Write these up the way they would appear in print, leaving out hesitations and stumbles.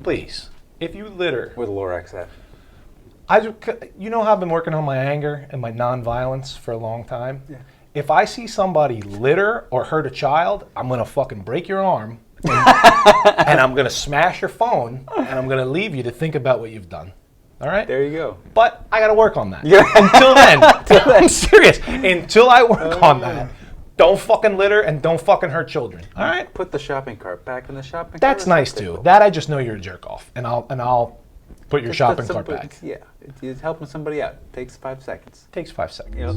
please, if you litter, With Lorax at. you know how I've been working on my anger and my nonviolence for a long time? Yeah. If I see somebody litter or hurt a child, I'm going to fucking break your arm and I'm going to smash your phone and I'm going to leave you to think about what you've done. All right? There you go. But I got to work on that. Yeah. Until then, I'm serious. Until I work on that, don't fucking litter and don't fucking hurt children. All right? Put the shopping cart back in the shopping cart. That's nice too. That I just know you're a jerk off, and I'll put your shopping cart back. Yeah, it's helping somebody out. Takes 5 seconds. Takes 5 seconds. Yep.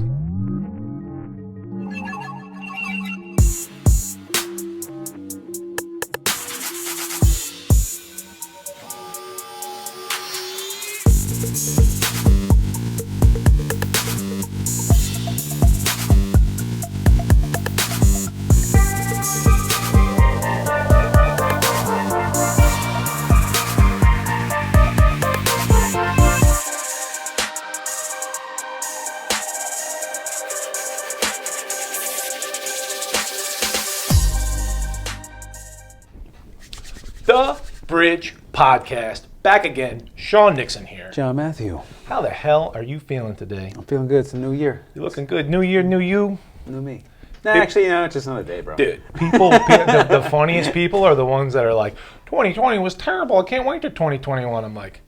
The Bridge Podcast. Back again. Sean Nixon here. John Matthew. How the hell are you feeling today? I'm feeling good. It's a new year. You looking good. New year, new you. New me. Nah, actually, it's just another day, bro. Dude, the funniest people are the ones that are like, 2020 was terrible. I can't wait to 2021. I'm like,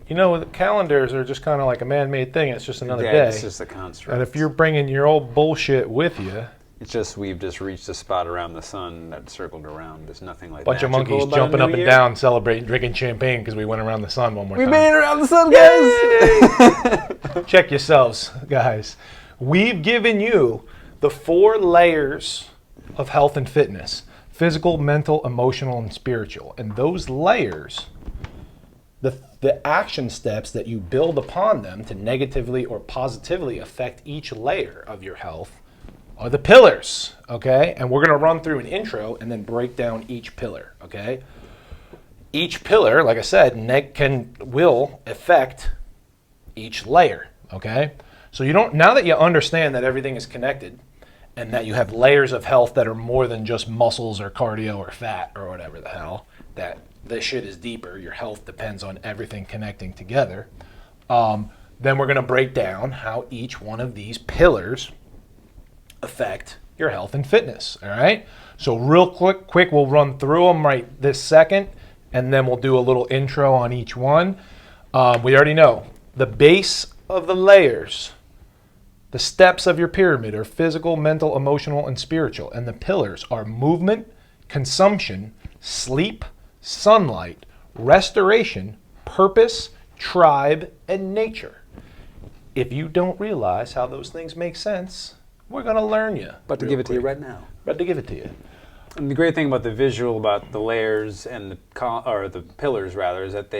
the calendars are just kind of like a man-made thing. It's just another day. It's just a construct. And if you're bringing your old bullshit with you, It's just we've just reached a spot around the sun that circled around. There's nothing like bunch of magical monkeys about jumping a up new and year. down, celebrating, drinking champagne because we went around the sun one more We time. made it around the sun, guys! Check yourselves, guys. We've given you the 4 layers of health and fitness: physical, mental, emotional, and spiritual. And those layers, the action steps that you build upon them to negatively or positively affect each layer of your health, are the pillars, okay? And we're going to run through an intro and then break down each pillar, okay? Each pillar, like I said, will affect each layer, okay? So now that you understand that everything is connected and that you have layers of health that are more than just muscles or cardio or fat or whatever the hell, that this shit is deeper, your health depends on everything connecting together, then we're going to break down how each one of these pillars affect your health and fitness, all right? So real quick, we'll run through them right this second, and then we'll do a little intro on each one. We already know the base of the layers, the steps of your pyramid are physical, mental, emotional, and spiritual, and the pillars are movement, consumption, sleep, sunlight, restoration, purpose, tribe, and nature. If you don't realize how those things make sense, we're going to learn you. About to give it to you right now. About to give it to you. And the great thing about the visual, about the layers and the pillars rather, is that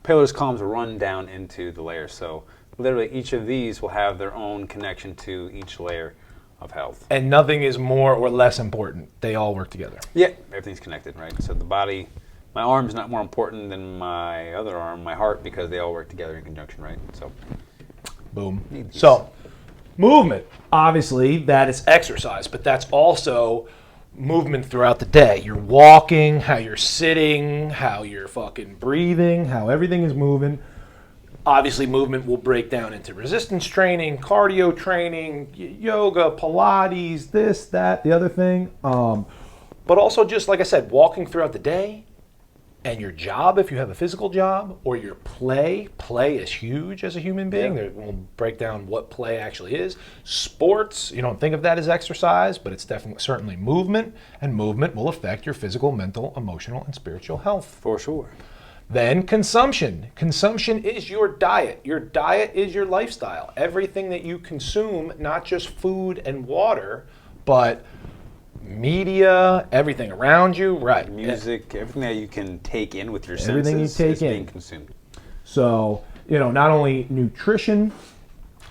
pillars, columns run down into the layers. So literally each of these will have their own connection to each layer of health. And nothing is more or less important. They all work together. Yeah, everything's connected, right? So the body, my arm's not more important than my other arm, my heart, because they all work together in conjunction, right? So, boom. So, movement, obviously, that is exercise, but that's also movement throughout the day. You're walking, how you're sitting, how you're fucking breathing, how everything is moving. Obviously, movement will break down into resistance training, cardio training, yoga, Pilates, this, that, the other thing. But also just, like I said, walking throughout the day. And your job, if you have a physical job, or your play is huge as a human being. Yeah. We'll break down what play actually is. Sports, you don't think of that as exercise, but it's certainly movement, and movement will affect your physical, mental, emotional, and spiritual health. For sure. Then consumption. Consumption is your diet. Your diet is your lifestyle. Everything that you consume, not just food and water, but media, everything around you, right? Music, everything that you can take in with your everything senses you take is in. being consumed. So, not only nutrition,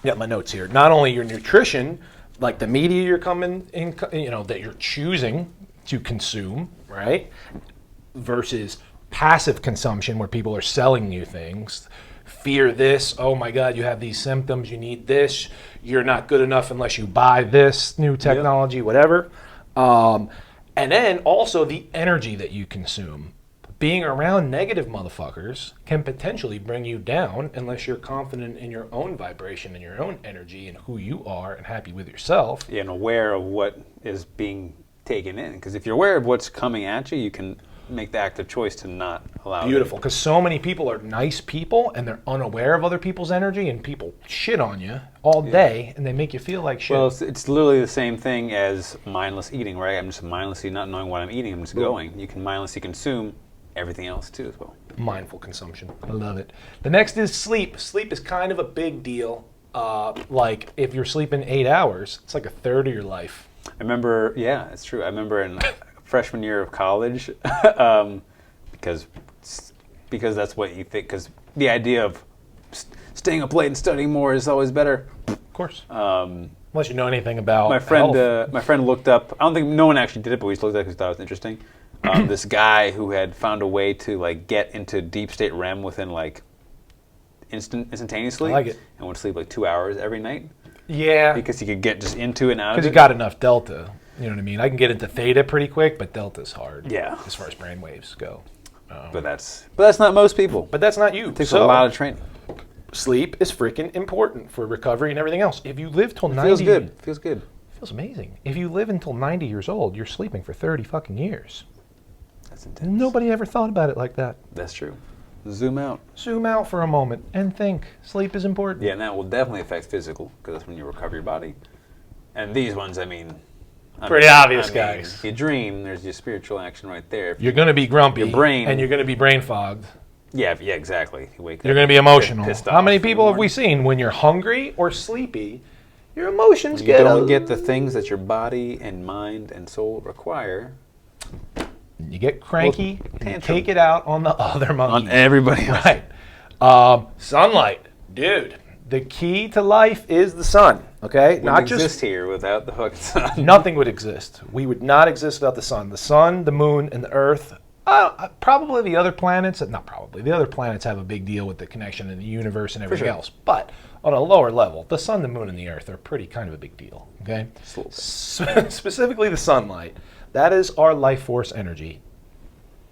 got my notes here, not only your nutrition, like the media you're coming in, that you're choosing to consume, right? Versus passive consumption where people are selling you things. Fear this, oh my God, you have these symptoms, you need this, you're not good enough unless you buy this new technology, whatever. And then also the energy that you consume. being around negative motherfuckers can potentially bring you down unless you're confident in your own vibration and your own energy and who you are and happy with yourself. Yeah, and aware of what is being taken in. Because if you're aware of what's coming at you, you can make the active choice to not allow Beautiful, because so many people are nice people and they're unaware of other people's energy, and people shit on you all day and they make you feel like shit. Well, it's literally the same thing as mindless eating, right? I'm just mindlessly not knowing what I'm eating. I'm just going. You can mindlessly consume everything else too as well. Mindful consumption. I love it. The next is sleep. Sleep is kind of a big deal. Like if you're sleeping 8 hours, it's like a third of your life. I remember, yeah, it's true. I remember in freshman year of college, because that's what you think. Because the idea of staying up late and studying more is always better. Of course. Unless you know anything about my friend looked up. I don't think no one actually did it, but we just looked at it because thought it was interesting. This guy who had found a way to like get into deep state REM within like instantaneously. I like it. And would sleep like 2 hours every night. Yeah. Because he could get just into it and out of it. Because you got enough delta. You know what I mean? I can get into theta pretty quick, but delta's hard. Yeah. As far as brain waves go. But that's not most people. But that's not you. It takes a lot of training. Sleep is freaking important for recovery and everything else. If you live till 90... Feels good. Feels good. Feels amazing. If you live until 90 years old, you're sleeping for 30 fucking years. That's intense. Nobody ever thought about it like that. That's true. Zoom out. Zoom out for a moment and think. Sleep is important. Yeah, and that will definitely affect physical, because that's when you recover your body. And these ones, Pretty obvious, guys. If you dream, there's your spiritual action right there. You're going to be grumpy. Your brain. And you're going to be brain fogged. Yeah, exactly. You wake up. You're going to be emotional. How many people have we seen? seen when you're hungry or sleepy, your emotions You get... don't get the things that your body and mind and soul require. You get cranky and you tantrum. take it out on the other monkey. On everybody else. Right. Sunlight. Dude, the key to life is the sun, okay? Wouldn't exist here without the fucking sun. Nothing would exist. We would not exist without the sun. The sun, the moon, and the earth. Probably the other planets, not probably, the other planets have a big deal with the connection in the universe and everything else. But on a lower level, the sun, the moon, and the earth are pretty kind of a big deal, okay? Specifically the sunlight. That is our life force energy.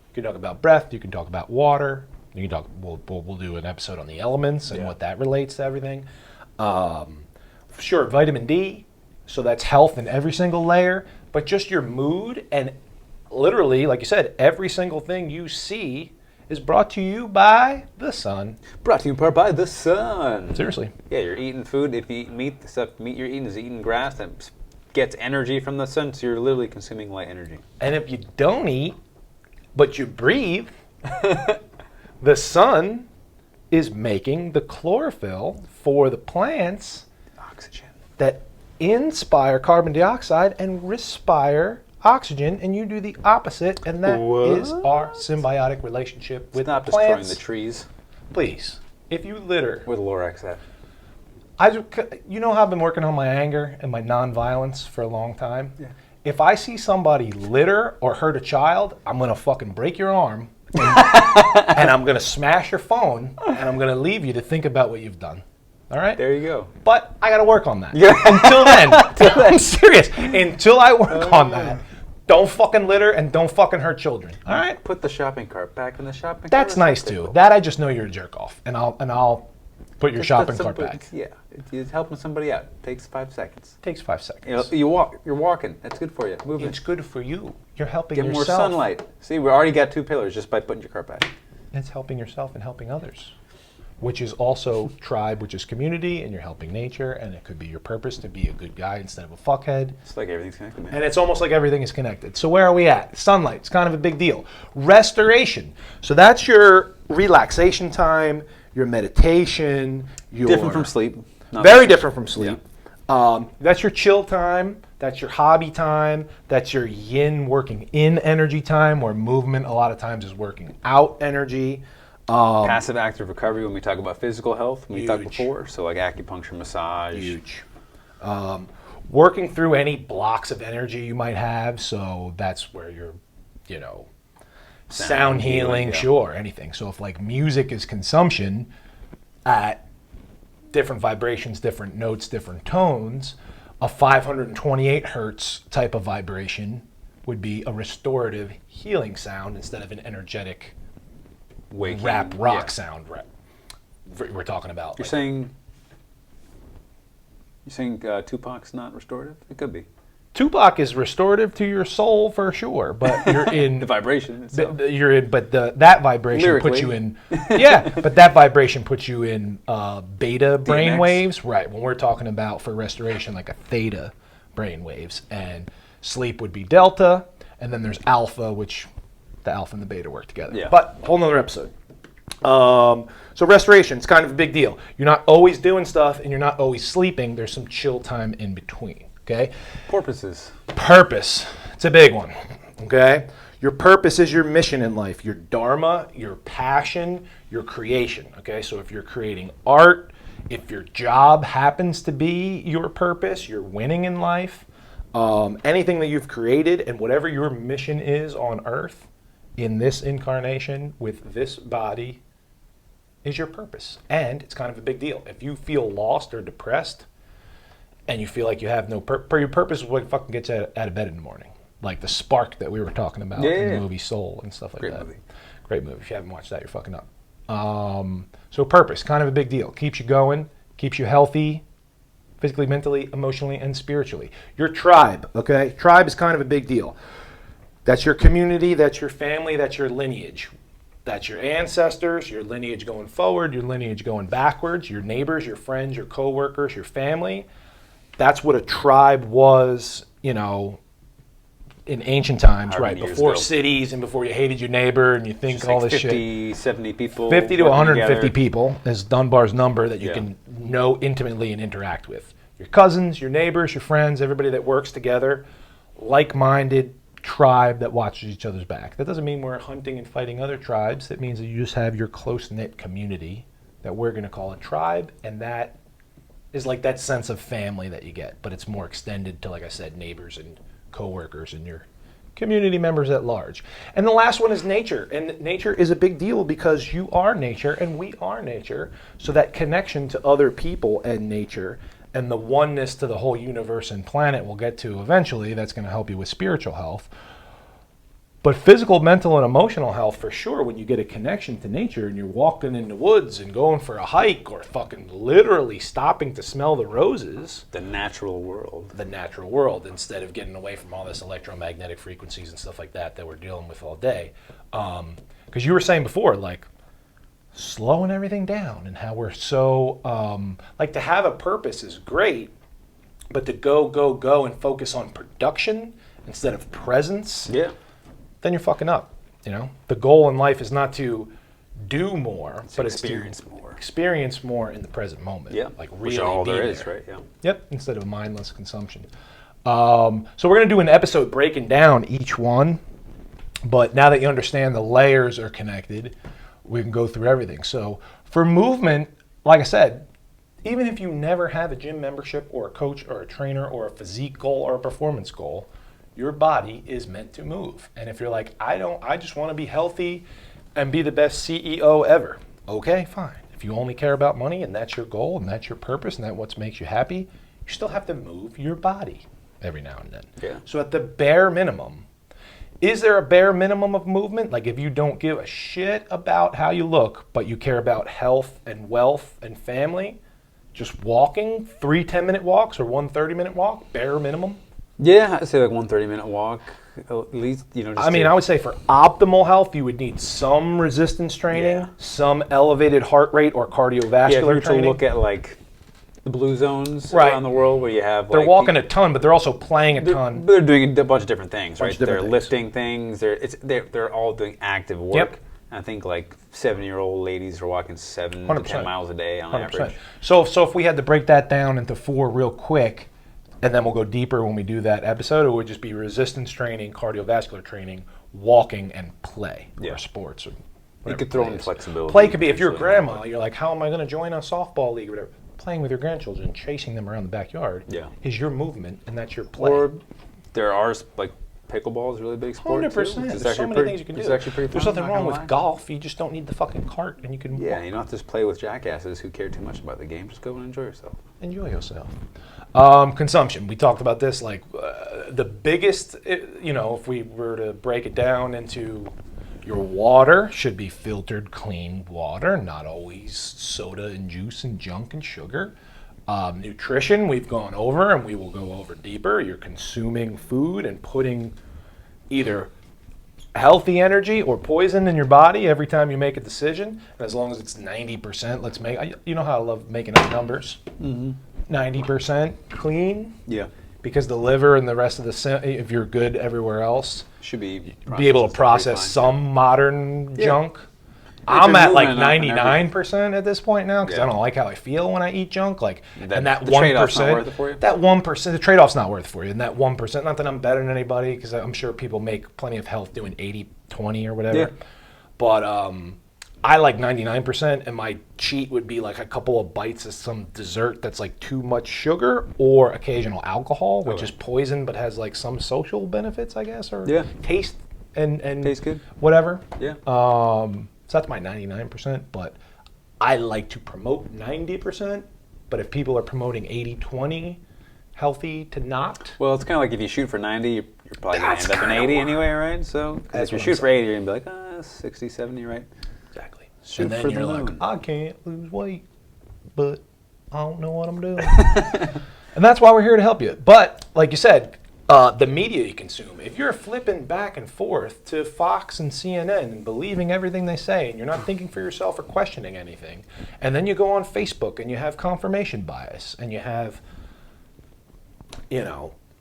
You can talk about breath, you can talk about water, you can talk, we'll do an episode on the elements and what that relates to everything. Sure, vitamin D, so that's health in every single layer, but just your mood and literally, like you said, every single thing you see is brought to you by the sun. Brought to you in part by the sun. Seriously. Yeah, you're eating food. If you eat meat, the meat you're eating is eating grass that gets energy from the sun, so you're literally consuming light energy. And if you don't eat, but you breathe, the sun is making the chlorophyll for the plants. Oxygen. That inspire carbon dioxide and respire oxygen, and you do the opposite, and that is our symbiotic relationship with not plants. destroying the trees. Please, if you litter... Where the Lorax at? You know how I've been working on my anger and my nonviolence for a long time? Yeah. If I see somebody litter or hurt a child, I'm going to fucking break your arm, and I'm going to smash your phone, and I'm going to leave you to think about what you've done. All right? There you go. But I got to work on that. Until then, I'm serious. Until I work on that, don't fucking litter and don't fucking hurt children. All right? Put the shopping cart back in the shopping cart. That's nice too. That I just know you're a jerk off, and I'll put your shopping cart back. Yeah, it's helping somebody out. It takes 5 seconds. Takes 5 seconds. You're walking. That's good for you. Moving. It's good for you. You're helping Get yourself. more sunlight. See, we already got 2 pillars just by putting your cart back. It's helping yourself and helping others, which is also tribe, which is community, and you're helping nature, and it could be your purpose to be a good guy instead of a fuckhead. It's like everything's connected, man. And it's almost like everything is connected. So where are we at? Sunlight. It's kind of a big deal. Restoration. So that's your relaxation time, your meditation, your... Different from sleep. Very different from sleep. Yeah. That's your chill time. That's your hobby time. That's your yin working in energy time, where movement a lot of times is working out energy. Passive active recovery when we talk about physical health, when we talked Huge. before. So like acupuncture, massage. Huge. Working through any blocks of energy you might have. So that's where you're, sound healing, yeah. sure, anything. So if like music is consumption at different vibrations, different notes, different tones, a 528 hertz type of vibration would be a restorative healing sound instead of an energetic waking rap rock yeah. sound we're talking about. You're saying Tupac's not restorative? It could be. Tupac is restorative to your soul for sure, but you're in The vibration itself. That vibration puts you in but that vibration puts you in beta brain waves, right? When we're talking about for restoration, like a theta brain waves, and sleep would be delta, and then there's alpha, which the alpha and the beta work together. Yeah. But whole nother episode. So restoration, it's kind of a big deal. You're not always doing stuff, and you're not always sleeping. There's some chill time in between. Okay. Porpoises. Purpose. It's a big one. Okay. Your purpose is your mission in life, your dharma, your passion, your creation. Okay. So if you're creating art, if your job happens to be your purpose, you're winning in life. Anything that you've created and whatever your mission is on Earth in this incarnation with this body is your purpose. And it's kind of a big deal. If you feel lost or depressed, and you feel like you have no your purpose is what fucking gets out of bed in the morning. Like the spark that we were talking about in the movie Soul and stuff like that. Great movie. If you haven't watched that, you're fucking up. So purpose, kind of a big deal. Keeps you going, keeps you healthy, physically, mentally, emotionally, and spiritually. Your tribe, okay? Tribe is kind of a big deal. That's your community, that's your family, that's your lineage. That's your ancestors, your lineage going forward, your lineage going backwards, your neighbors, your friends, your coworkers, your family. That's what a tribe was, in ancient times, right? Before cities and before you hated your neighbor and you think just all like this 50, shit. 70 people. 50 to 150 together. People is Dunbar's number that you can know intimately and interact with. Your cousins, your neighbors, your friends, everybody that works together, like-minded tribe that watches each other's back. That doesn't mean we're hunting and fighting other tribes. That means that you just have your close-knit community that we're going to call a tribe, and that is like that sense of family that you get, but it's more extended to, like I said, neighbors and coworkers and your community members at large. And the last one is nature, and nature is a big deal because you are nature and we are nature, so that connection to other people and nature and the oneness to the whole universe and planet we'll get to eventually, that's going to help you with spiritual health. But physical, mental, and emotional health, for sure, when you get a connection to nature and you're walking in the woods and going for a hike or fucking literally stopping to smell the roses. The natural world. The natural world, instead of getting away from all this electromagnetic frequencies and stuff like that we're dealing with all day. Because you were saying before, like, slowing everything down and how we're so, like, to have a purpose is great, but to go and focus on production instead of presence. Yeah. Then you're fucking up. The goal in life is not to do more, but it's to experience more in the present moment. Yeah, like really which all there there is, right? Yeah. Yep. Instead of mindless consumption. So we're gonna do an episode breaking down each one, but now that you understand the layers are connected, we can go through everything. So for movement, like I said, even if you never have a gym membership or a coach or a trainer or a physique goal or a performance goal, your body is meant to move. And if you're like, I just want to be healthy and be the best CEO ever. Okay, fine. If you only care about money and that's your goal and that's your purpose and that's what makes you happy, you still have to move your body every now and then. Yeah. So at the bare minimum, is there a bare minimum of movement? Like if you don't give a shit about how you look, but you care about health and wealth and family, just walking 3 10-minute walks or 1 30-minute walk, bare minimum? Yeah, I'd say like 1 30-minute walk, at least, just I would say for optimal health, you would need some resistance training, some elevated heart rate or cardiovascular if you were training. to look at like the blue zones around the world where you have they're walking a ton, but they're also playing a ton. They're doing a bunch of different things, right? They're lifting things. They're all doing active work. Yep. I think like 70-year-old ladies are walking 7 to 10 miles a day on 100%. Average. So if we had to break that down into 4 real quick, and then we'll go deeper when we do that episode, it would just be resistance training, cardiovascular training, walking, and play, or sports. Or you could throw in flexibility. Play could be, if you're a grandma, you're like, how am I going to join a softball league or whatever? Playing with your grandchildren, chasing them around the backyard is your movement, and that's your play. Or there are, like, pickleball is a really big sport. 100%. There's so many things you can do. There's nothing wrong with golf. You just don't need the fucking cart, and you can you don't have to just play with jackasses who care too much about the game. Just go and enjoy yourself. Enjoy yourself. Consumption. We talked about this. Like the biggest, if we were to break it down into Your water should be filtered, clean water, not always soda and juice and junk and sugar. Nutrition, we've gone over and we will go over deeper. You're consuming food and putting either healthy energy or poison in your body every time you make a decision. And as long as it's 90%, let's make, you know how I love making up numbers? 90% clean. Yeah. Because the liver and the rest of if you're good everywhere else, Should be able to process some modern junk. I'm at like 99% at this point now because I don't like how I feel when I eat junk. Like, and that 1%, that 1%, the trade-off's not worth it for you. And that 1%, not that I'm better than anybody, because I'm sure people make plenty of health doing 80-20 or whatever. Yeah. But I like 99%, and my cheat would be like a couple of bites of some dessert that's like too much sugar, or occasional alcohol, which is poison but has like some social benefits, I guess, or taste and tastes good, whatever. Yeah. So that's my 99%, but I like to promote 90%. But if people are promoting 80-20, healthy to not. Well, it's kind of like if you shoot for 90, you're probably going to end up in 80 anyway, right? So if you shoot for 80, you're going to be like, 60, 70, right? Exactly. Shoot and then for you're the like, moon. I can't lose weight, but I don't know what I'm doing. And that's why we're here to help you. But like you said, the media you consume, if you're flipping back and forth to Fox and CNN and believing everything they say, and you're not thinking for yourself or questioning anything, and then you go on Facebook and you have confirmation bias, and you have,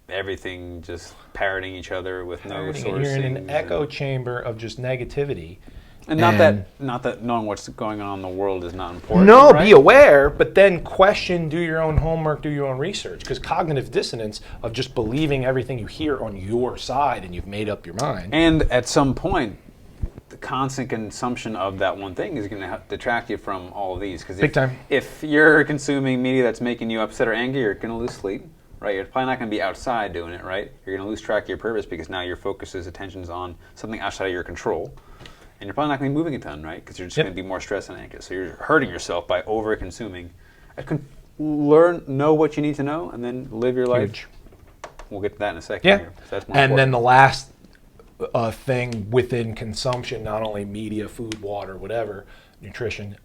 everything just parroting each other with no sourcing. You're in an echo chamber of just negativity. And not that knowing what's going on in the world is not important. No, right? Be aware, but then question, do your own homework, do your own research. Because cognitive dissonance of just believing everything you hear on your side and you've made up your mind. And at some point, the constant consumption of that one thing is going to detract you from all of these. Big time. If you're consuming media that's making you upset or angry, you're going to lose sleep. Right, you're probably not going to be outside doing it, right? You're going to lose track of your purpose because now your focus is attention's on something outside of your control. And you're probably not going to be moving a ton, right? Because you're just going to be more stressed and anxious. So you're hurting yourself by over-consuming. Know what you need to know, and then live your life. Huge. We'll get to that in a second. Yeah. Here, that's more and important. then the last thing within consumption, not only media, food, water, whatever, nutrition,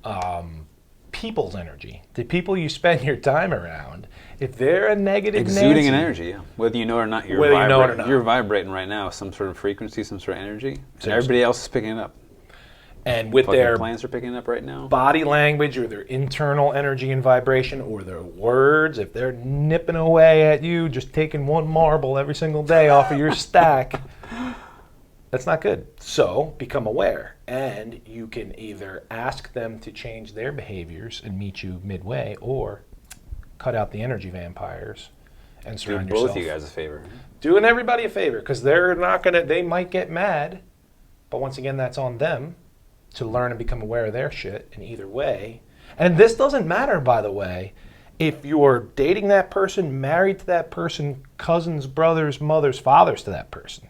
people's energy. The people you spend your time around, if they're a negative exuding an energy, whether you know it or not, you're vibrating right now some sort of frequency, some sort of energy, and everybody else is picking it up. And with their plants are picking it up right now. Body language, or their internal energy and vibration, or their words, if they're nipping away at you, just taking one marble every single day off of your stack, that's not good. So become aware, and you can either ask them to change their behaviors and meet you midway, or cut out the energy vampires and surround yourself. Both of you guys a favor. Doing everybody a favor, because they might get mad, but once again, that's on them to learn and become aware of their shit in either way. And this doesn't matter, by the way, if you're dating that person, married to that person, cousins, brothers, mothers, fathers to that person.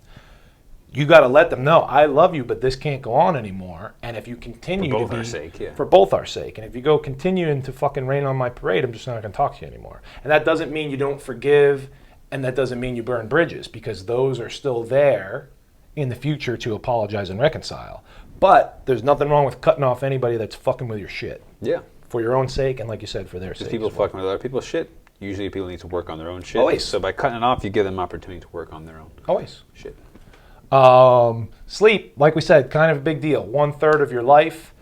You got to let them know, I love you, but this can't go on anymore. And if you continue for both our sake, for both our sake, and if you go continuing to fucking rain on my parade, I'm just not going to talk to you anymore. And that doesn't mean you don't forgive, and that doesn't mean you burn bridges, because those are still there in the future to apologize and reconcile. But there's nothing wrong with cutting off anybody that's fucking with your shit. Yeah. For your own sake, and like you said, for their sake. People fucking with other people's shit, usually people need to work on their own shit. Always. So by cutting it off, you give them opportunity to work on their own shit. Sleep, like we said, kind of a big deal. 1/3 of your life.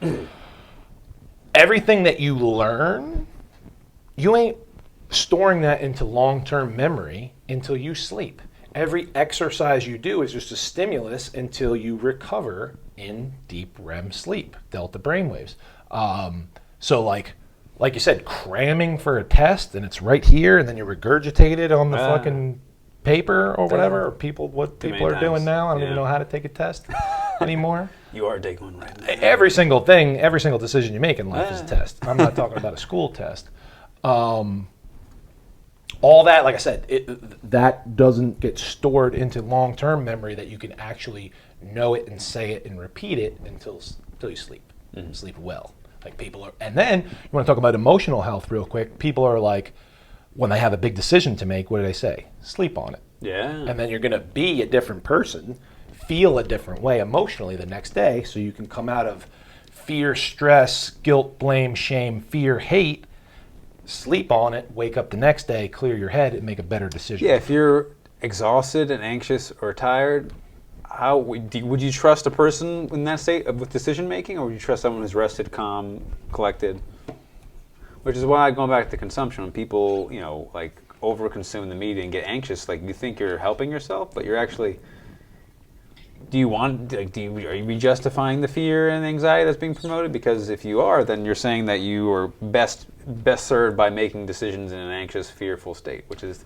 Everything that you learn, you ain't storing that into long-term memory until you sleep. Every exercise you do is just a stimulus until you recover in deep REM sleep, delta brainwaves. So like you said, cramming for a test, and it's right here, and then you regurgitate it on the fucking paper or whatever, or what people are doing now. I don't even know how to take a test anymore. You are taking one right now. Every single decision you make in life is a test. I'm not talking about a school test. All that, like I said, that doesn't get stored into long-term memory that you can actually know it and say it and repeat it until you sleep. Sleep well. Like people are, and then you want to talk about emotional health real quick. People are like, when they have a big decision to make, what do they say? Sleep on it. Yeah. And then you're going to be a different person feel a different way emotionally the next day, so you can come out of fear, stress, guilt, blame, shame, fear, hate, sleep on it, wake up the next day, clear your head, and make a better decision. Yeah, if you're exhausted and anxious or tired, how would you trust a person in that state with decision making, or would you trust someone who's rested, calm, collected? Which is why, going back to consumption, when people, like overconsume the media and get anxious, like you think you're helping yourself, but you're actually. Are you justifying the fear and anxiety that's being promoted? Because if you are, then you're saying that you are best served by making decisions in an anxious, fearful state, which is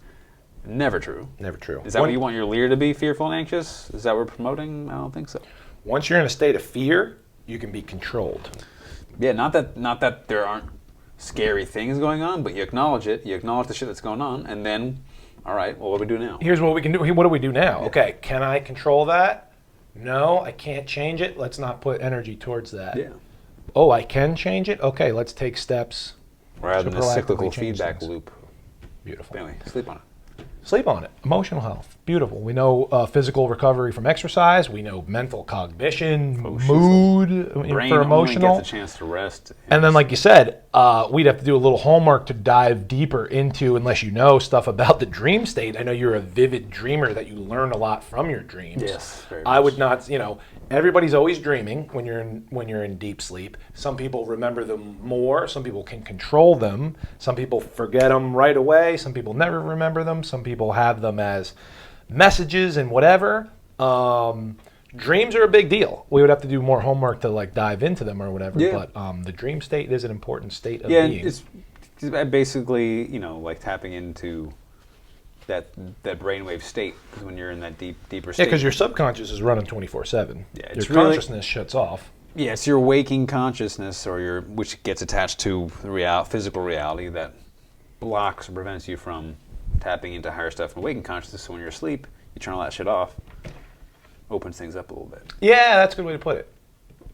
never true. Never true. Is that what you want your leader to be, fearful and anxious? Is that what we're promoting? I don't think so. Once you're in a state of fear, you can be controlled. Yeah, not that there aren't scary things going on, but you acknowledge it. You acknowledge the shit that's going on, and then, all right, well, what do we do now? Here's what we can do. What do we do now? Okay, can I control that? No, I can't change it. Let's not put energy towards that. Yeah. Oh, I can change it? Okay, let's take steps. Rather than a cyclical feedback things. loop. Beautiful. Anyway, sleep on it. Sleep on it. Emotional health. Beautiful. We know physical recovery from exercise. We know mental cognition, mood Brain for emotional. only gets a chance to rest. And then, like you said, we'd have to do a little homework to dive deeper into, unless you know stuff about the dream state. I know you're a vivid dreamer, that you learn a lot from your dreams. Yes, very I much. would not, everybody's always dreaming when you're in deep sleep. Some people remember them more. Some people can control them. Some people forget them right away. Some people never remember them. Some people have them as messages and whatever. Dreams are a big deal. We would have to do more homework to dive into them or whatever. Yeah. But the dream state is an important state of being. It's basically like tapping into that brainwave state, because when you're in that deeper state. Yeah, because your subconscious is running 24/7. Yeah, your consciousness shuts off. Yeah, it's your waking consciousness, which gets attached to the physical reality that blocks or prevents you from tapping into higher stuff in waking consciousness. So when you're asleep, you turn all that shit off. Opens things up a little bit. Yeah, that's a good way to put it.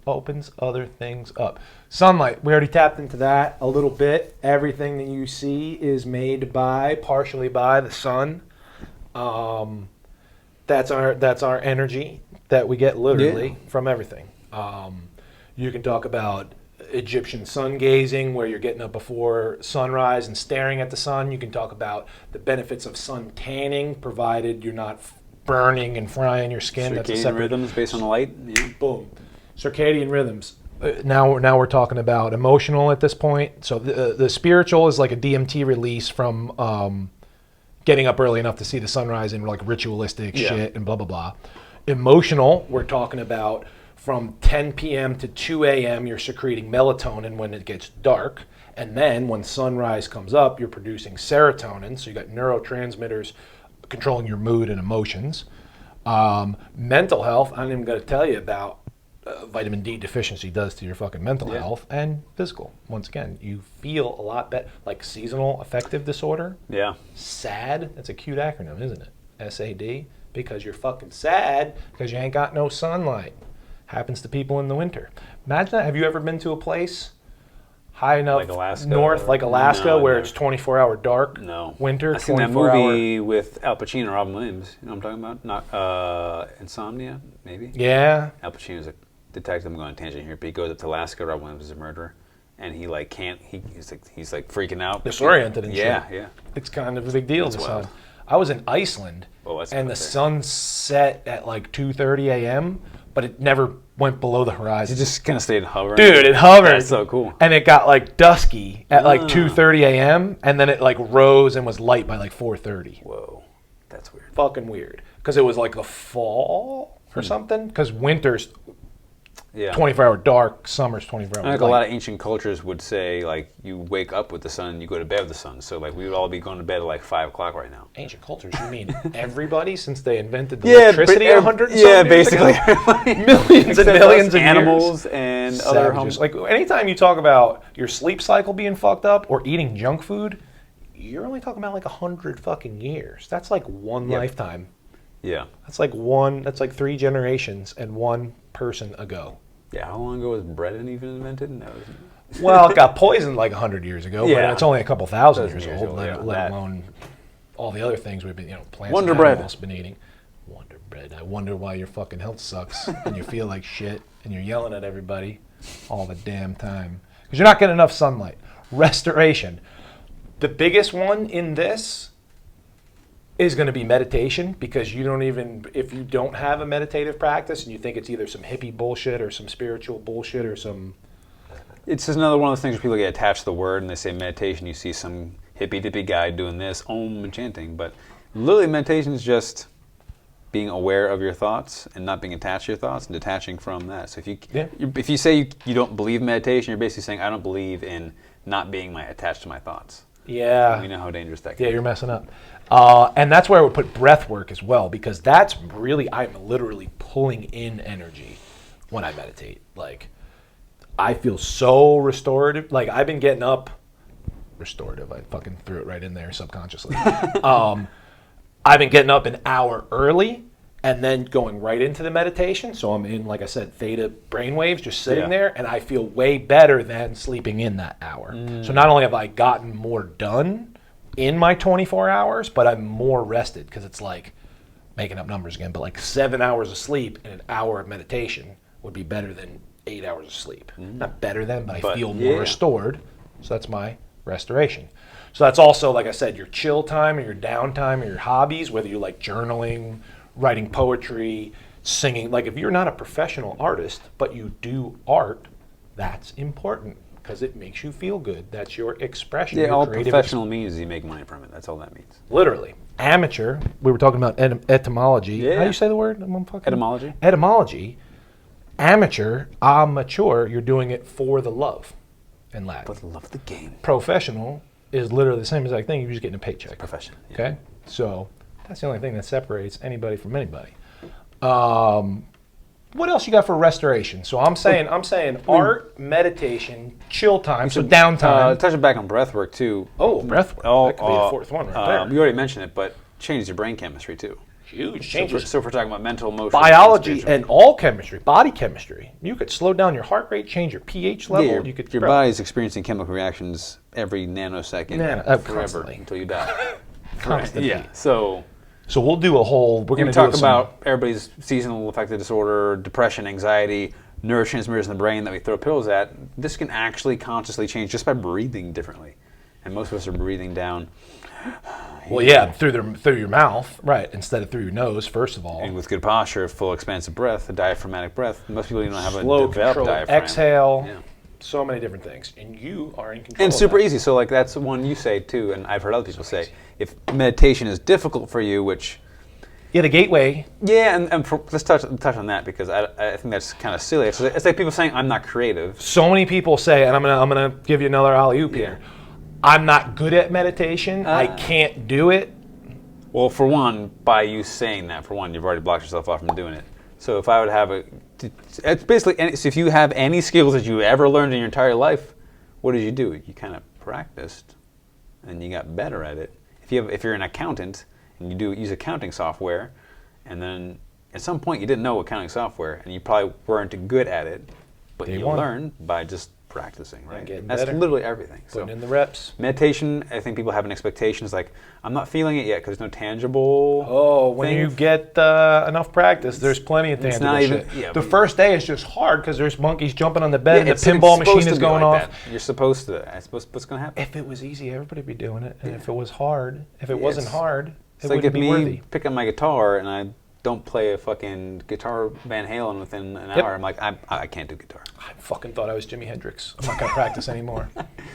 Opens other things up. Sunlight, we already tapped into that a little bit. Everything that you see is made partially by the sun. That's our energy that we get literally from everything. You can talk about Egyptian sun gazing, where you're getting up before sunrise and staring at the sun. You can talk about the benefits of sun tanning, provided you're not burning and frying your skin. That's a Circadian separate rhythms based on the light. Yeah. Boom. Circadian rhythms. Now we're talking about emotional at this point. So the spiritual is like a DMT release from getting up early enough to see the sunrise and ritualistic shit and blah, blah, blah. Emotional, we're talking about from 10 p.m. to 2 a.m. you're secreting melatonin when it gets dark. And then when sunrise comes up, you're producing serotonin. So you got neurotransmitters controlling your mood and emotions. Mental health, I'm even going to tell you about vitamin D deficiency does to your fucking mental health, and physical. Once again, you feel a lot better. Like seasonal affective disorder. Yeah. SAD, that's a cute acronym, isn't it? SAD, because you're fucking sad because you ain't got no sunlight. Happens to people in the winter. Imagine that. Have you ever been to a place high enough Like Alaska, north, like Alaska, no, where no. it's 24-hour dark? No. Winter, I seen that 24-hour. movie with Al Pacino, Robin Williams. You know what I'm talking about? Not Insomnia, maybe. Yeah. Al Pacino's a detective. I'm going on a tangent here, but he goes up to Alaska. Robin Williams is a murderer, and he can't. He's freaking out. Disoriented and shit. Yeah. It's kind of a big deal. That's The wild. sun. I was in Iceland, Well, that's and the right there. sun set at 2:30 a.m., but it never went below the horizon. He just kind of stayed hovering. Dude, it hovered. That's so cool. And it got dusky at 2:30 a.m., and then it rose and was light by 4:30. Whoa, that's weird. Fucking weird. Because it was the fall or something. Because winter's Yeah. 24-hour dark, summer's 24-hour light. A lot of ancient cultures would say you wake up with the sun and you go to bed with the sun. So we would all be going to bed at 5 o'clock right now. Ancient cultures, you mean everybody since they invented the electricity 100 and yeah, some years ago? basically. Millions and millions of animals years. and other Savages. homes. Anytime you talk about your sleep cycle being fucked up or eating junk food, you're only talking about 100 fucking years. That's one lifetime. Yeah. That's 3 generations and one person ago. Yeah, how long ago was bread even invented? No. Well, it got poisoned 100 years ago, Yeah. but it's only a couple thousand years Years old, old, yeah, let that. alone all the other things we've been, plants Wonder and bread. animals been eating. Wonder bed. I wonder why your fucking health sucks and you feel like shit and you're yelling at everybody all the damn time. Because you're not getting enough sunlight. Restoration. The biggest one in this is going to be meditation, because you don't even, if you don't have a meditative practice and you think it's either some hippie bullshit or some spiritual bullshit or some... It's just another one of those things where people get attached to the word and they say meditation, you see some hippy-dippy guy doing this, om and chanting, but literally meditation is just being aware of your thoughts and not being attached to your thoughts and detaching from that. So if you say you don't believe in meditation, you're basically saying I don't believe in not being attached to my thoughts. Yeah. We know how dangerous that can be. Yeah, you're messing up. And that's where I would put breath work as well, because that's really, I'm literally pulling in energy when I meditate. Like, I feel so restorative. Like, I've been getting up, restorative, I fucking threw it right in there subconsciously. I've been getting up an hour early and then going right into the meditation. So I'm in, like I said, theta brainwaves, just sitting there, and I feel way better than sleeping in that hour. So not only have I gotten more done in my 24 hours, but I'm more rested, because it's like, making up numbers again, but like 7 hours of sleep and an hour of meditation would be better than 8 hours of sleep. Not better than, but I feel more restored. So that's my restoration. So that's also, like I said, your chill time or your downtime or your hobbies, whether you like journaling, writing poetry, singing. Like, if you're not a professional artist, but you do art, that's important, because it makes you feel good. That's your expression. Yeah, your all creative professional means is you make money from it. That's all that means. Literally. Amateur, we were talking about etymology. Yeah. How do you say the word? Etymology. Etymology. Amateur, amateur, you're doing it for the love in Latin. For the love of the game. Professional is literally the same exact thing. You're just getting a paycheck. Profession. Yeah. Okay? So that's the only thing that separates anybody from anybody. What else you got for restoration? So I'm saying art, meditation, chill time, so downtime. Touching back on breath work too. Oh, breath work. That could be the fourth one right there. You already mentioned it, but changes your brain chemistry too. Huge changes. So if we're talking about mental, emotional, Biology and all chemistry, body chemistry. You could slow down your heart rate, change your pH level. Yeah, your body's experiencing chemical reactions every nanosecond, forever, constantly. until you die. Constantly. Yeah. So we'll do a whole. We're going to talk about everybody's seasonal affective disorder, depression, anxiety, neurotransmitters in the brain that we throw pills at. This can actually consciously change just by breathing differently, and most of us are breathing down. Well, yeah, through your mouth, right, instead of through your nose, first of all. And with good posture, full expansive breath, a diaphragmatic breath. Most people don't have slow, a developed diaphragm. Exhale. Yeah. So many different things, and you are in control. And super easy. So like that's the one you say too, and I've heard other people say, if meditation is difficult for you, which the gateway. Yeah, and let's touch on that, because I think that's kind of silly. It's like people saying I'm not creative. So many people say, and I'm gonna give you another alley-oop here. I'm not good at meditation. I can't do it. Well, for one, by you saying that, you've already blocked yourself off from doing it. So if I would have it's basically, so if you have any skills that you ever learned in your entire life, what did you do? You kind of practiced, and you got better at it. If you're an accountant and you use accounting software, and then at some point you didn't know accounting software, and you probably weren't good at it, but you learn by just practicing, right? That's better. Literally everything. Putting in the reps. Meditation, I think people have an expectation. It's like, I'm not feeling it yet because there's no tangible. Oh, when you get enough practice, there's plenty of tangible shit. Yeah, the first day is just hard because there's monkeys jumping on the bed and the pinball machine is going off. You're supposed to. That's what's going to happen. If it was easy, everybody would be doing it. And if it was hard, if it wasn't hard, it's it like wouldn't be worthy. If me pick up my guitar and I don't play a fucking guitar Van Halen within an hour, I'm like, I can't do guitar. I fucking thought I was Jimi Hendrix. I'm not going to practice anymore.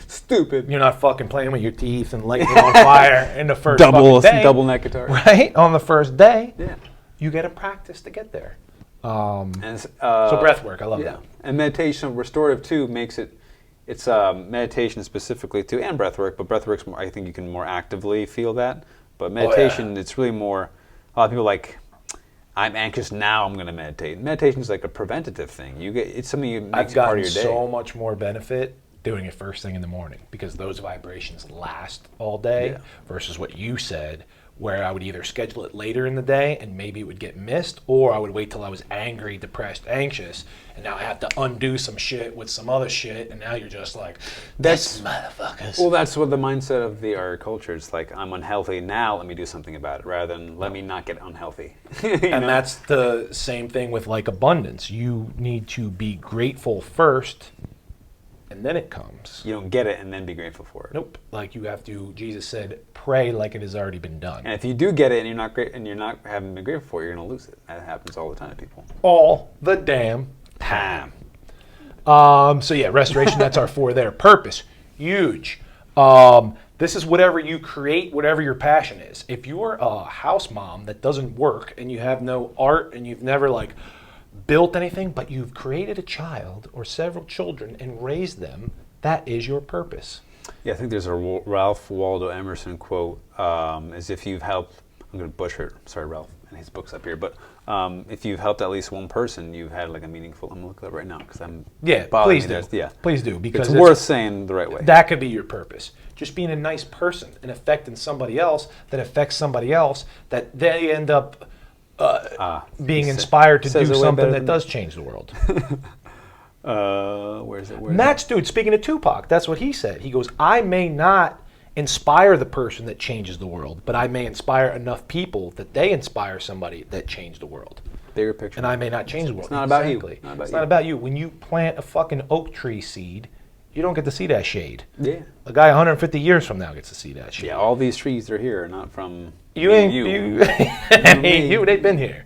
Stupid. You're not fucking playing with your teeth and lighting it on fire in the first day. Double neck guitar. Right? On the first day. Yeah. You got to practice to get there. So breath work, I love that. And meditation, restorative too, it's meditation specifically too, and breath work, but breath work's more, I think you can more actively feel that. But meditation, it's really more, a lot of people like, I'm anxious now, I'm going to meditate. Meditation is like a preventative thing. It's something you makes part of your day. I've gotten so much more benefit doing it first thing in the morning, because those vibrations last all day versus what you said, where I would either schedule it later in the day and maybe it would get missed, or I would wait till I was angry, depressed, anxious, and now I have to undo some shit with some other shit, and now you're just like, this motherfuckers. Well, that's what the mindset of our culture is. Like, I'm unhealthy now, let me do something about it, rather than let me not get unhealthy. And that's the same thing with like abundance. You need to be grateful first, and then it comes. You don't get it and then be grateful for it. Nope. Like you have to. Jesus said, "Pray like it has already been done." And if you do get it and you're not great and you're not haven't been grateful for it, you're gonna lose it. That happens all the time to people. All the damn time. So yeah, restoration. That's our 4 there. Purpose, huge. This is whatever you create, whatever your passion is. If you're a house mom that doesn't work and you have no art and you've never like built anything, but you've created a child or several children and raised them, that is your purpose. Yeah, I think there's a Ralph Waldo Emerson quote, as if you've helped, I'm going to butcher it, sorry Ralph, and his book's up here, but if you've helped at least one person, you've had like a meaningful, I'm going to look it up right now, because I'm please do. Yeah. Please do, because it's worth saying the right way. That could be your purpose. Just being a nice person and affecting somebody else that affects somebody else, that they end up being inspired to do something that does change the world. Where's it? Matt's dude, speaking of Tupac, that's what he said. He goes, I may not inspire the person that changes the world, but I may inspire enough people that they inspire somebody that changed the world. Bigger picture. And I may not change the world. It's not about you. It's not about you. When you plant a fucking oak tree seed, you don't get to see that shade. Yeah. A guy 150 years from now gets to see that shade. Yeah, all these trees that are here are not from you. They've been here.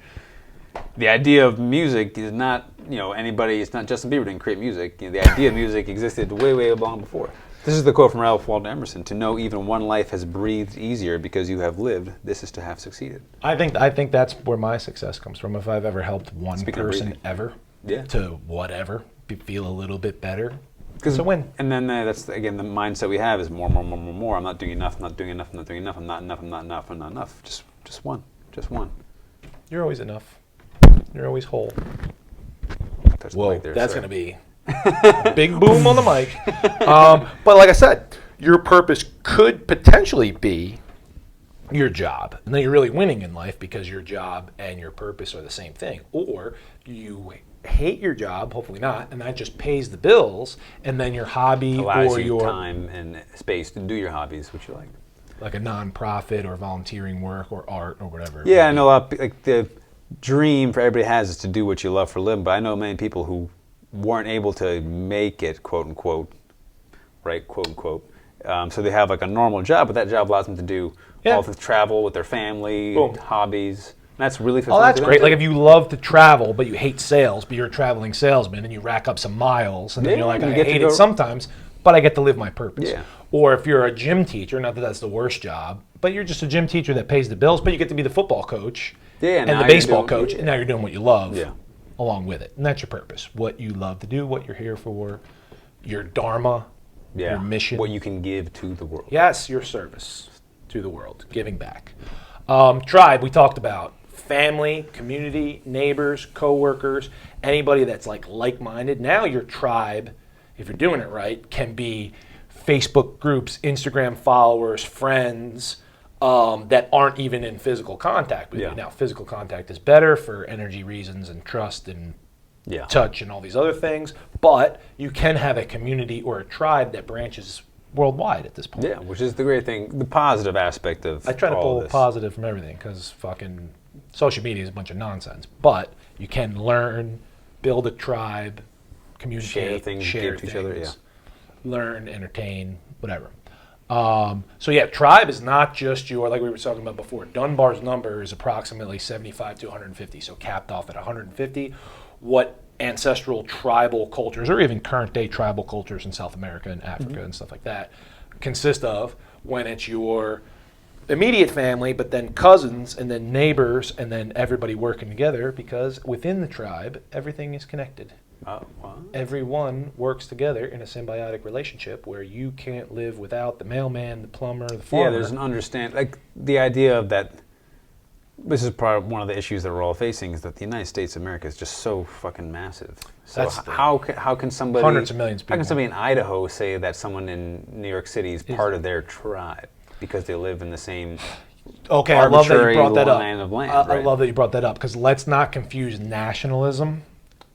The idea of music is not, anybody, it's not Justin Bieber didn't create music. The idea of music existed way, way long before. This is the quote from Ralph Waldo Emerson: "To know even one life has breathed easier because you have lived, this is to have succeeded." I think that's where my success comes from. If I've ever helped one person ever to whatever, feel a little bit better, it's a win. And then that's, again, the mindset we have is more. I'm not doing enough, I'm not doing enough, I'm not doing enough, I'm not enough, I'm not enough, I'm not enough. Just one. You're always enough. You're always whole. Whoa, that's going to be a big boom on the mic. But like I said, your purpose could potentially be your job. And then you're really winning in life because your job and your purpose are the same thing. Or you hate your job, hopefully not, and that just pays the bills, and then your hobby allows or you your time and space to do your hobbies, which you like. Like a non-profit or volunteering work or art or whatever. Yeah, I know like the dream for everybody has is to do what you love for a living, but I know many people who weren't able to make it, quote unquote, right, quote unquote. So they have like a normal job, but that job allows them to do all the travel with their family, hobbies. That's really fulfilling. Oh, that's great. Like if you love to travel, but you hate sales, but you're a traveling salesman and you rack up some miles, and then you're like, I hate it sometimes, but I get to live my purpose. Yeah. Or if you're a gym teacher, not that that's the worst job, but you're just a gym teacher that pays the bills, but you get to be the football coach and the baseball coach, and now you're doing what you love along with it. And that's your purpose. What you love to do, what you're here for, your dharma, your mission. What you can give to the world. Yes, your service to the world, giving back. Tribe, we talked about. Family, community, neighbors, co-workers, anybody that's like-minded. Now your tribe, if you're doing it right, can be Facebook groups, Instagram followers, friends that aren't even in physical contact with you. Now, physical contact is better for energy reasons and trust and touch and all these other things, but you can have a community or a tribe that branches worldwide at this point. Yeah, which is the great thing, the positive aspect of I try to pull positive from everything because fucking social media is a bunch of nonsense, but you can learn, build a tribe, communicate, share things, learn, entertain, whatever. So yeah, tribe is not just your, like we were talking about before, Dunbar's number is approximately 75 to 150, so capped off at 150. What ancestral tribal cultures, or even current day tribal cultures in South America and Africa and stuff like that, consist of when it's your immediate family, but then cousins, and then neighbors, and then everybody working together, because within the tribe, everything is connected. Everyone works together in a symbiotic relationship where you can't live without the mailman, the plumber, the farmer. Yeah, there's an understanding. Like the idea of that, this is probably one of the issues that we're all facing, is that the United States of America is just so fucking massive. So how can somebody, hundreds of millions of people. How can somebody in Idaho say that someone in New York City is part of their tribe? Because they live in the same Okay, I love that you arbitrary brought that up. land of land. I right? love that you brought that up because let's not confuse nationalism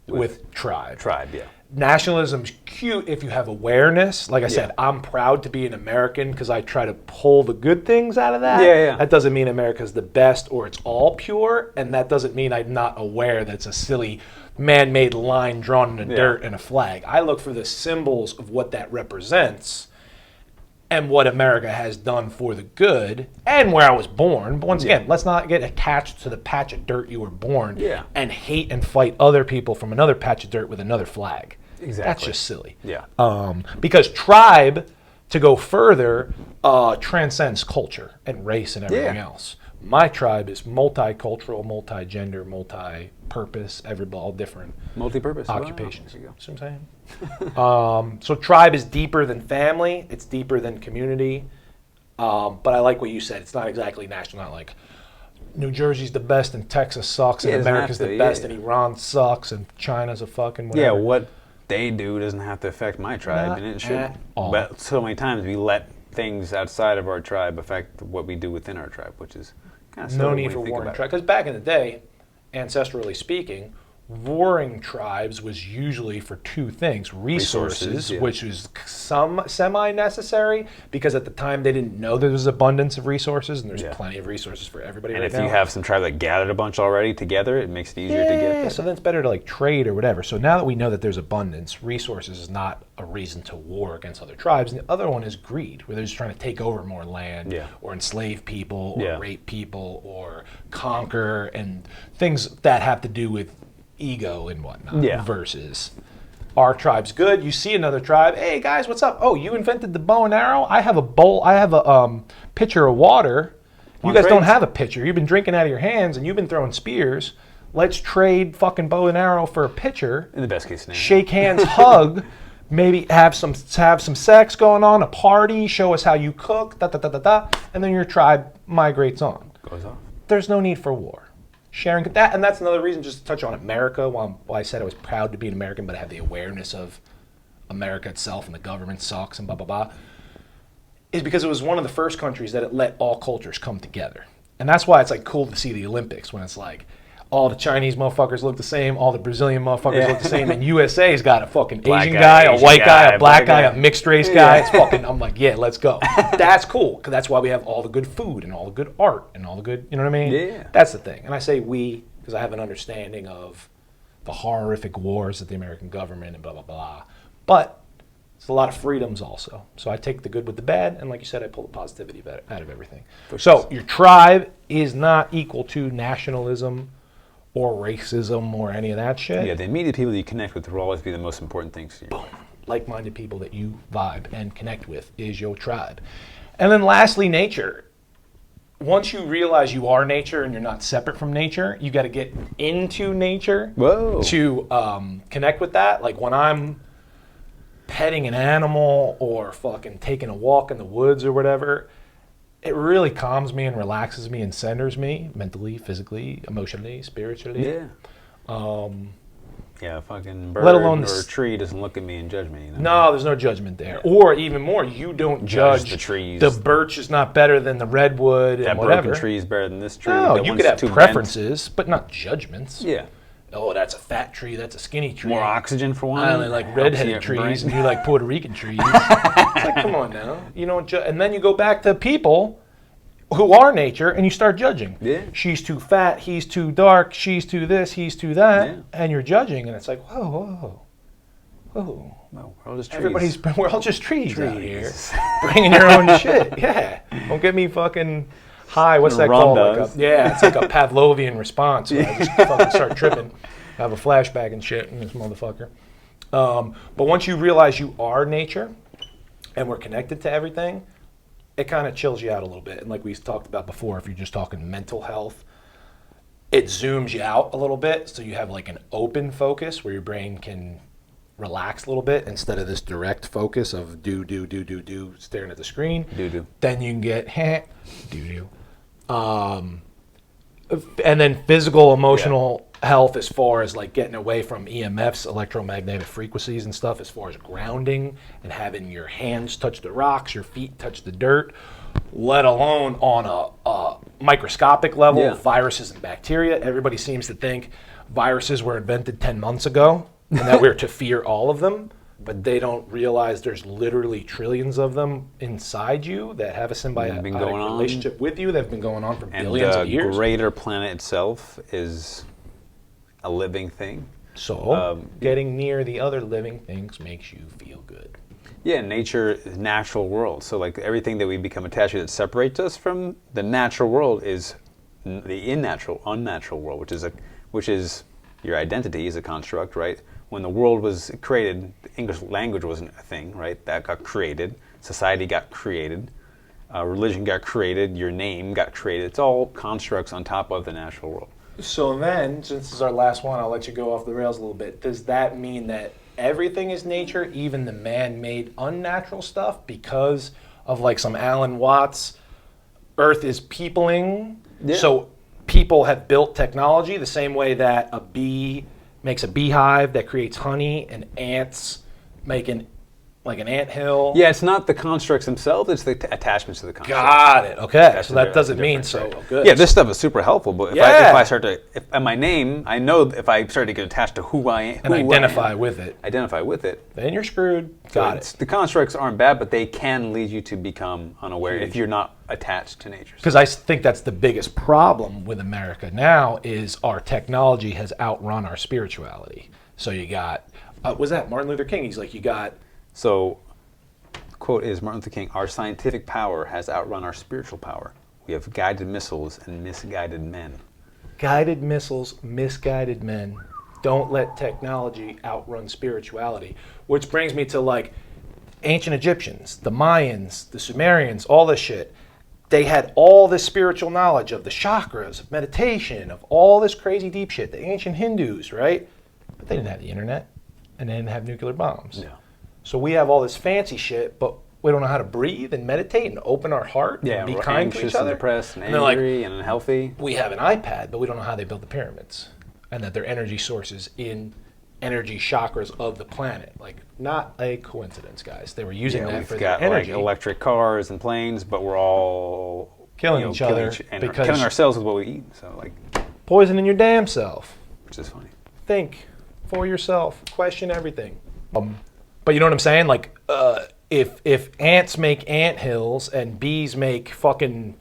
with tribe. Tribe, yeah. Nationalism's cute if you have awareness. Like I said, I'm proud to be an American because I try to pull the good things out of that. Yeah. That doesn't mean America's the best or it's all pure, and that doesn't mean I'm not aware that it's a silly man-made line drawn in the dirt and a flag. I look for the symbols of what that represents and what America has done for the good and where I was born. But once again, let's not get attached to the patch of dirt you were born and hate and fight other people from another patch of dirt with another flag. Exactly. That's just silly. Yeah. Because tribe, to go further, transcends culture and race and everything else. My tribe is multicultural, multi-gender, multi-purpose, all different Multi-purpose. occupations. Wow. There you go. See what I'm saying? So tribe is deeper than family. It's deeper than community. But I like what you said. It's not exactly national. Not like New Jersey's the best and Texas sucks and America's the best and Iran sucks and China's a fucking whatever. Yeah, what they do doesn't have to affect my tribe, and it should. But so many times we let things outside of our tribe affect what we do within our tribe, which is kind of no need for warring tribes. Because back in the day, ancestrally speaking, warring tribes was usually for two things: resources, which was some semi-necessary, because at the time they didn't know there was abundance of resources, and there's plenty of resources for everybody. And right if now. You have some tribe that gathered a bunch already together, it makes it easier to get there. So then it's better to like trade or whatever. So now that we know that there's abundance, resources is not a reason to war against other tribes. And the other one is greed, where they're just trying to take over more land, or enslave people, or rape people, or conquer, and things that have to do with ego and whatnot versus our tribe's good. You see another tribe, hey guys, what's up? Oh, you invented the bow and arrow? I have a pitcher of water. You guys don't have a pitcher. You've been drinking out of your hands and you've been throwing spears. Let's trade fucking bow and arrow for a pitcher. In the best case scenario. Shake hands, hug, maybe have some sex going on, a party, show us how you cook, and then your tribe migrates on. Goes off. There's no need for war. Sharing that, and that's another reason, just to touch on America, why I said I was proud to be an American, but I have the awareness of America itself and the government sucks and blah, blah, blah, is because it was one of the first countries that it let all cultures come together. And that's why it's like cool to see the Olympics when it's like all the Chinese motherfuckers look the same, all the Brazilian motherfuckers look the same, and USA's got a fucking Asian guy, a white guy, a black guy, a mixed race guy. It's fucking, I'm like, yeah, let's go. That's cool, because that's why we have all the good food and all the good art and all the good, you know what I mean? Yeah. That's the thing. And I say we, because I have an understanding of the horrific wars that the American government and blah, blah, blah. But it's a lot of freedoms also. So I take the good with the bad, and like you said, I pull the positivity out of everything. So your tribe is not equal to nationalism or racism or any of that shit. Yeah, the immediate people that you connect with will always be the most important things to you. Boom. Like-minded people that you vibe and connect with is your tribe. And then lastly, nature. Once you realize you are nature and you're not separate from nature, you got to get into nature to connect with that. Like when I'm petting an animal or fucking taking a walk in the woods or whatever, it really calms me and relaxes me and centers me mentally, physically, emotionally, spiritually. Yeah. A fucking bird let alone or a tree doesn't look at me and judge me. You know? No, there's no judgment there. Or even more, you don't judge the trees. The birch is not better than the redwood that and whatever. Broken tree is better than this tree. No, you could have preferences, but not judgments. Yeah. Oh, that's a fat tree. That's a skinny tree. More oxygen for one. I only like redheaded trees, and you like Puerto Rican trees. It's like, come on now. You don't and then you go back to people who are nature, and you start judging. Yeah. She's too fat. He's too dark. She's too this. He's too that. And you're judging, and it's like, whoa. Well, we're all just trees. We're all just trees out here, bringing your own shit. Yeah. Don't get me fucking high. What's that called? It's like a Pavlovian response. I just fucking start tripping, have a flashback and shit in this motherfucker. But once you realize you are nature, and we're connected to everything, it kind of chills you out a little bit. And like we talked about before, if you're just talking mental health, it zooms you out a little bit, so you have like an open focus where your brain can relax a little bit instead of this direct focus of do, staring at the screen. Do. Then you can get do. And then physical, emotional health as far as like getting away from EMFs, electromagnetic frequencies and stuff, as far as grounding and having your hands touch the rocks, your feet touch the dirt, let alone on a microscopic level, Yeah. viruses and bacteria. Everybody seems to think viruses were invented 10 months ago and that we're to fear all of them, but they don't realize there's literally trillions of them inside you that have a symbiotic Been going on. relationship with you that have been going on for And billions the of years. greater planet itself is a living thing. So, getting near the other living things makes you feel good. Yeah, nature is a natural world. So like everything that we become attached to that separates us from the natural world is the unnatural world, which is your identity is a construct, right? When the world was created, the English language wasn't a thing, right? That got created. Society got created. Religion got created. Your name got created. It's all constructs on top of the natural world. So then, since this is our last one, I'll let you go off the rails a little bit. Does that mean that everything is nature, even the man-made unnatural stuff, because of like some Alan Watts, Earth is peopling? Yeah. So people have built technology the same way that a bee makes a beehive that creates honey, and ants make an anthill. Yeah, it's not the constructs themselves; it's the attachments to the constructs. Got it. Okay. That's So the that doesn't mean difference, so right? good. Yeah, this stuff is super helpful. But if Yeah. I start to, and my name, I know if I start to get attached to who I am and who I identify am, with it, identify with it. then you're screwed. So Got it. The constructs aren't bad, but they can lead you to become unaware if you're not attached to nature. Because I think that's the biggest problem with America now is our technology has outrun our spirituality. So you got, was that Martin Luther King? He's like, you got, So, the quote is Martin Luther King: "Our scientific power has outrun our spiritual power. We have guided missiles and misguided men." guided missiles, misguided men. Don't let technology outrun spirituality. Which brings me to like ancient Egyptians, the Mayans, the Sumerians, all this shit. They had all this spiritual knowledge of the chakras, of meditation, of all this crazy deep shit. The ancient Hindus, right? But they didn't have the internet, and they didn't have nuclear bombs. Yeah. So we have all this fancy shit, but we don't know how to breathe and meditate and open our heart Yeah, and be we're kind to anxious each other. and depressed and they're like, angry and unhealthy. we have an iPad, but we don't know how they built the pyramids, and that their energy sources in energy chakras of the planet. Like, not a coincidence, guys. They were using that for We've their got energy. like electric cars and planes, but we're all Killing each other and because- killing ourselves with what we eat. So like, Poisoning your damn self. which is funny. Think for yourself. Question everything. But you know what I'm saying? Like, if ants make anthills and bees make fucking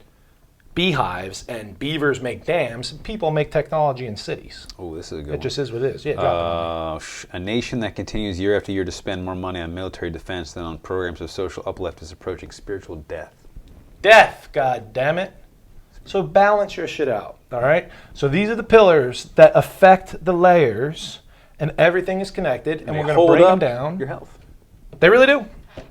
beehives and beavers make dams, people make technology in cities. Oh, this is a good It one. just is what it is. Yeah, drop it on me. A nation that continues year after year to spend more money on military defense than on programs of social uplift is approaching spiritual death. Death, god damn it. So balance your shit out, all right? So these are the pillars that affect the layers, and everything is connected, and They we're going to hold break them up down. your health. They really do.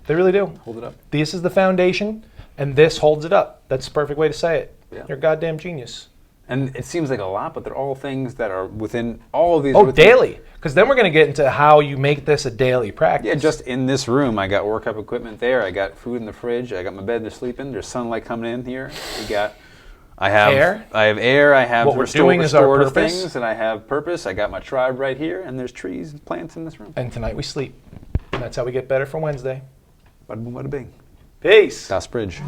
They really do. Hold it up. This is the foundation, and this holds it up. That's the perfect way to say it. Yeah. You're a goddamn genius. And it seems like a lot, but they're all things that are within all of these. Oh, within- daily. Because then we're going to get into how you make this a daily practice. Yeah, just in this room, I got workup equipment there. I got food in the fridge. I got my bed to sleep in. There's sunlight coming in here. I have Air? I have air. I have What we're doing is our restorative purpose. things, and I have purpose. I got my tribe right here, and there's trees and plants in this room. And tonight we sleep. And that's how we get better for Wednesday. Bada boom, bada bing. Peace. Das Bridge.